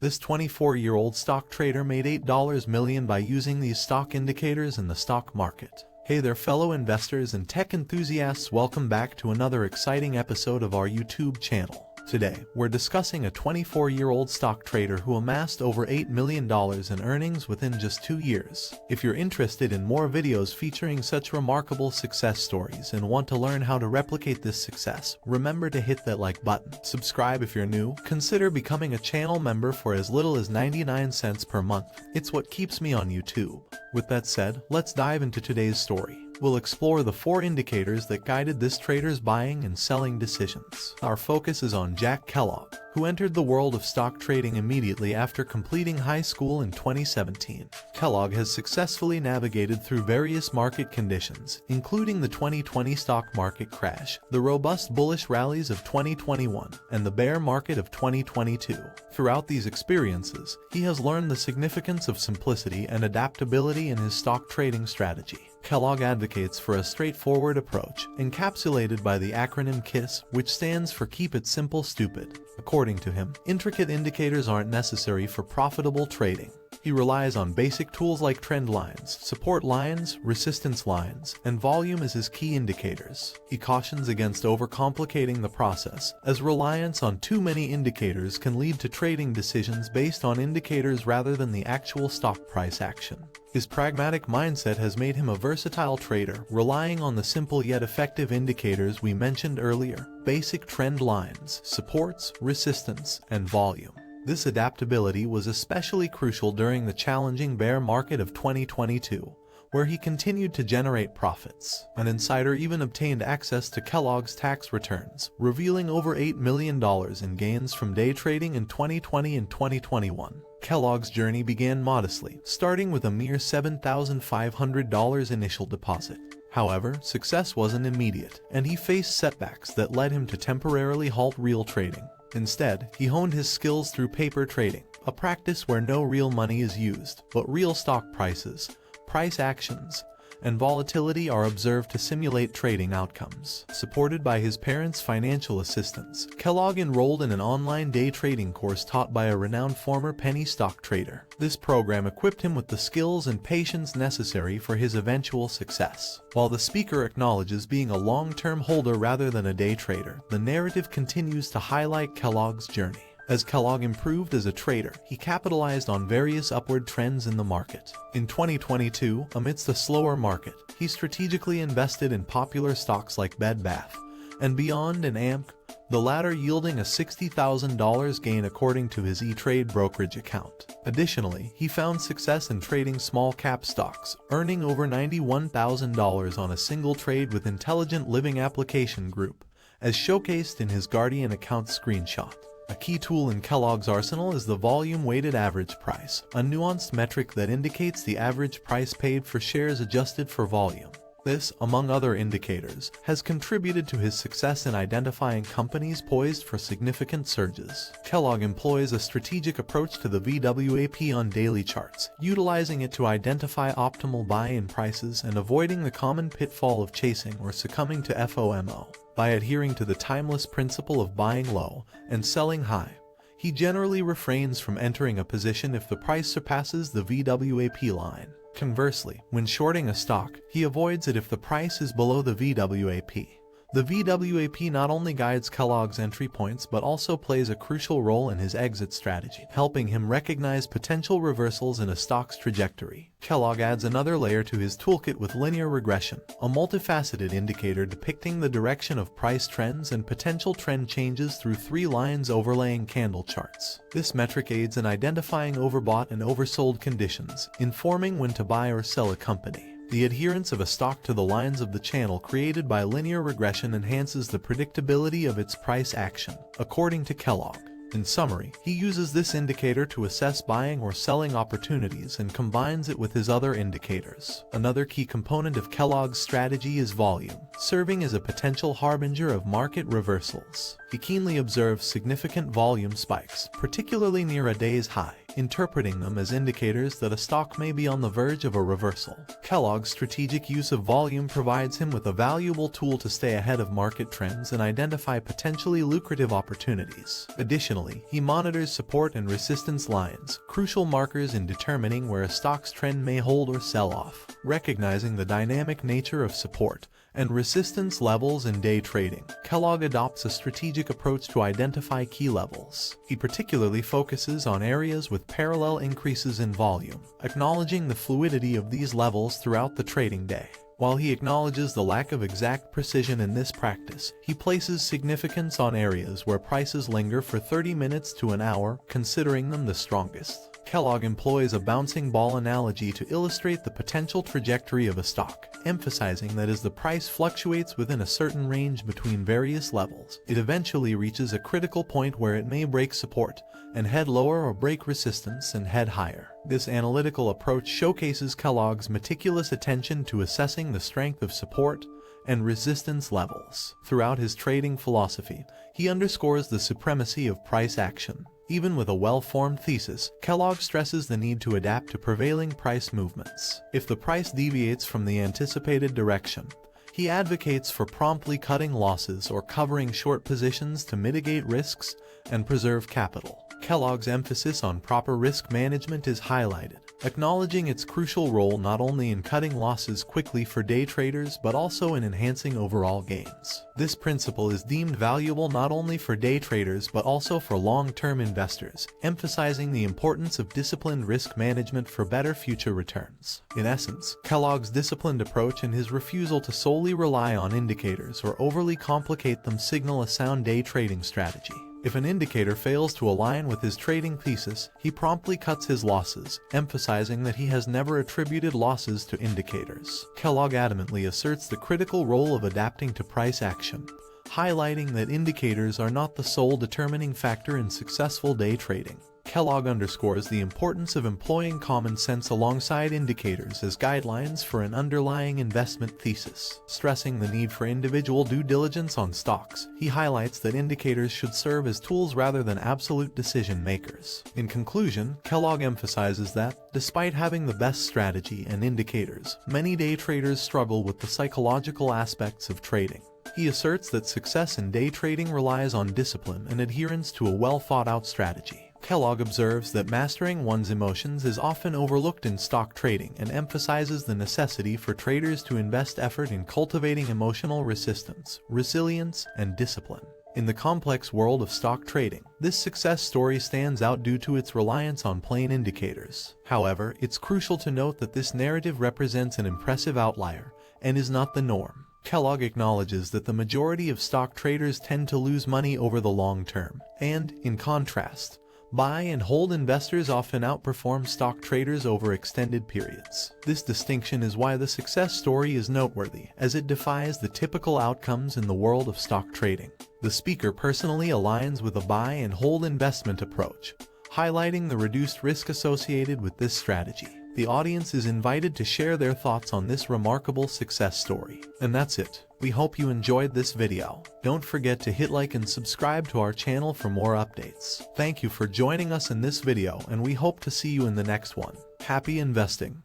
This 24-year-old stock trader made $8 million by using these stock indicators in the stock market. Hey there fellow investors and tech enthusiasts, welcome back to another exciting episode of our YouTube channel. Today, we're discussing a 24-year-old stock trader who amassed over $8 million in earnings within just 2 years. If you're interested in more videos featuring such remarkable success stories and want to learn how to replicate this success, remember to hit that like button. Subscribe if you're new. Consider becoming a channel member for as little as 99 cents per month. It's what keeps me on YouTube. With that said, let's dive into today's story. We'll explore the 4 indicators that guided this trader's buying and selling decisions. Our focus is on Jack Kellogg, who entered the world of stock trading immediately after completing high school in 2017. Kellogg has successfully navigated through various market conditions, including the 2020 stock market crash, the robust bullish rallies of 2021, and the bear market of 2022. Throughout these experiences, he has learned the significance of simplicity and adaptability in his stock trading strategy. Kellogg advocates for a straightforward approach, encapsulated by the acronym KISS, which stands for Keep It Simple Stupid. According to him, intricate indicators aren't necessary for profitable trading. He relies on basic tools like trend lines, support lines, resistance lines, and volume as his key indicators. He cautions against overcomplicating the process, as reliance on too many indicators can lead to trading decisions based on indicators rather than the actual stock price action. His pragmatic mindset has made him a versatile trader, relying on the simple yet effective indicators we mentioned earlier: basic trend lines, supports, resistance, and volume. This adaptability was especially crucial during the challenging bear market of 2022, where he continued to generate profits. An insider even obtained access to Kellogg's tax returns, revealing over $8 million in gains from day trading in 2020 and 2021. Kellogg's journey began modestly, starting with a mere $7,500 initial deposit. However, success wasn't immediate, and he faced setbacks that led him to temporarily halt real trading. Instead, he honed his skills through paper trading, a practice where no real money is used, but real stock prices, price actions, and volatility are observed to simulate trading outcomes. Supported by his parents' financial assistance, Kellogg enrolled in an online day trading course taught by a renowned former penny stock trader. This program equipped him with the skills and patience necessary for his eventual success. While the speaker acknowledges being a long-term holder rather than a day trader, the narrative continues to highlight Kellogg's journey. As Kellogg improved as a trader, he capitalized on various upward trends in the market. In 2022, amidst a slower market, he strategically invested in popular stocks like Bed Bath & Beyond and AMC, the latter yielding a $60,000 gain according to his E-Trade brokerage account. Additionally, he found success in trading small-cap stocks, earning over $91,000 on a single trade with Intelligent Living Application Group, as showcased in his Guardian account screenshot. A key tool in Kellogg's arsenal is the volume-weighted average price, a nuanced metric that indicates the average price paid for shares adjusted for volume. This, among other indicators, has contributed to his success in identifying companies poised for significant surges. Kellogg employs a strategic approach to the VWAP on daily charts, utilizing it to identify optimal buy-in prices and avoiding the common pitfall of chasing or succumbing to FOMO. By adhering to the timeless principle of buying low and selling high, he generally refrains from entering a position if the price surpasses the VWAP line. Conversely, when shorting a stock, he avoids it if the price is below the VWAP. The VWAP not only guides Kellogg's entry points but also plays a crucial role in his exit strategy, helping him recognize potential reversals in a stock's trajectory. Kellogg adds another layer to his toolkit with linear regression, a multifaceted indicator depicting the direction of price trends and potential trend changes through 3 lines overlaying candle charts. This metric aids in identifying overbought and oversold conditions, informing when to buy or sell a company. The adherence of a stock to the lines of the channel created by linear regression enhances the predictability of its price action, according to Kellogg. In summary, he uses this indicator to assess buying or selling opportunities and combines it with his other indicators. Another key component of Kellogg's strategy is volume, serving as a potential harbinger of market reversals. He keenly observes significant volume spikes, particularly near a day's high, interpreting them as indicators that a stock may be on the verge of a reversal. Kellogg's strategic use of volume provides him with a valuable tool to stay ahead of market trends and identify potentially lucrative opportunities. Additionally, he monitors support and resistance lines, crucial markers in determining where a stock's trend may hold or sell off. Recognizing the dynamic nature of support and resistance levels in day trading, Kellogg adopts a strategic approach to identify key levels. He particularly focuses on areas with parallel increases in volume, acknowledging the fluidity of these levels throughout the trading day. While he acknowledges the lack of exact precision in this practice, he places significance on areas where prices linger for 30 minutes to an hour, considering them the strongest. Kellogg employs a bouncing ball analogy to illustrate the potential trajectory of a stock, emphasizing that as the price fluctuates within a certain range between various levels, it eventually reaches a critical point where it may break support and head lower or break resistance and head higher. This analytical approach showcases Kellogg's meticulous attention to assessing the strength of support and resistance levels. Throughout his trading philosophy, he underscores the supremacy of price action. Even with a well-formed thesis, Kellogg stresses the need to adapt to prevailing price movements. If the price deviates from the anticipated direction, he advocates for promptly cutting losses or covering short positions to mitigate risks and preserve capital. Kellogg's emphasis on proper risk management is highlighted, acknowledging its crucial role not only in cutting losses quickly for day traders but also in enhancing overall gains. This principle is deemed valuable not only for day traders but also for long-term investors, emphasizing the importance of disciplined risk management for better future returns. In essence, Kellogg's disciplined approach and his refusal to solely rely on indicators or overly complicate them signal a sound day trading strategy. If an indicator fails to align with his trading thesis, he promptly cuts his losses, emphasizing that he has never attributed losses to indicators. Kellogg adamantly asserts the critical role of adapting to price action, highlighting that indicators are not the sole determining factor in successful day trading. Kellogg underscores the importance of employing common sense alongside indicators as guidelines for an underlying investment thesis. Stressing the need for individual due diligence on stocks, he highlights that indicators should serve as tools rather than absolute decision makers. In conclusion, Kellogg emphasizes that, despite having the best strategy and indicators, many day traders struggle with the psychological aspects of trading. He asserts that success in day trading relies on discipline and adherence to a well-thought-out strategy. Kellogg observes that mastering one's emotions is often overlooked in stock trading and emphasizes the necessity for traders to invest effort in cultivating emotional resistance, resilience, and discipline. In the complex world of stock trading, this success story stands out due to its reliance on plain indicators. However, it's crucial to note that this narrative represents an impressive outlier and is not the norm. Kellogg acknowledges that the majority of stock traders tend to lose money over the long term, and, in contrast, buy and hold investors often outperform stock traders over extended periods. This distinction is why the success story is noteworthy, as it defies the typical outcomes in the world of stock trading. The speaker personally aligns with a buy and hold investment approach, highlighting the reduced risk associated with this strategy. The audience is invited to share their thoughts on this remarkable success story. And that's it. We hope you enjoyed this video. Don't forget to hit like and subscribe to our channel for more updates. Thank you for joining us in this video, and we hope to see you in the next one. Happy investing!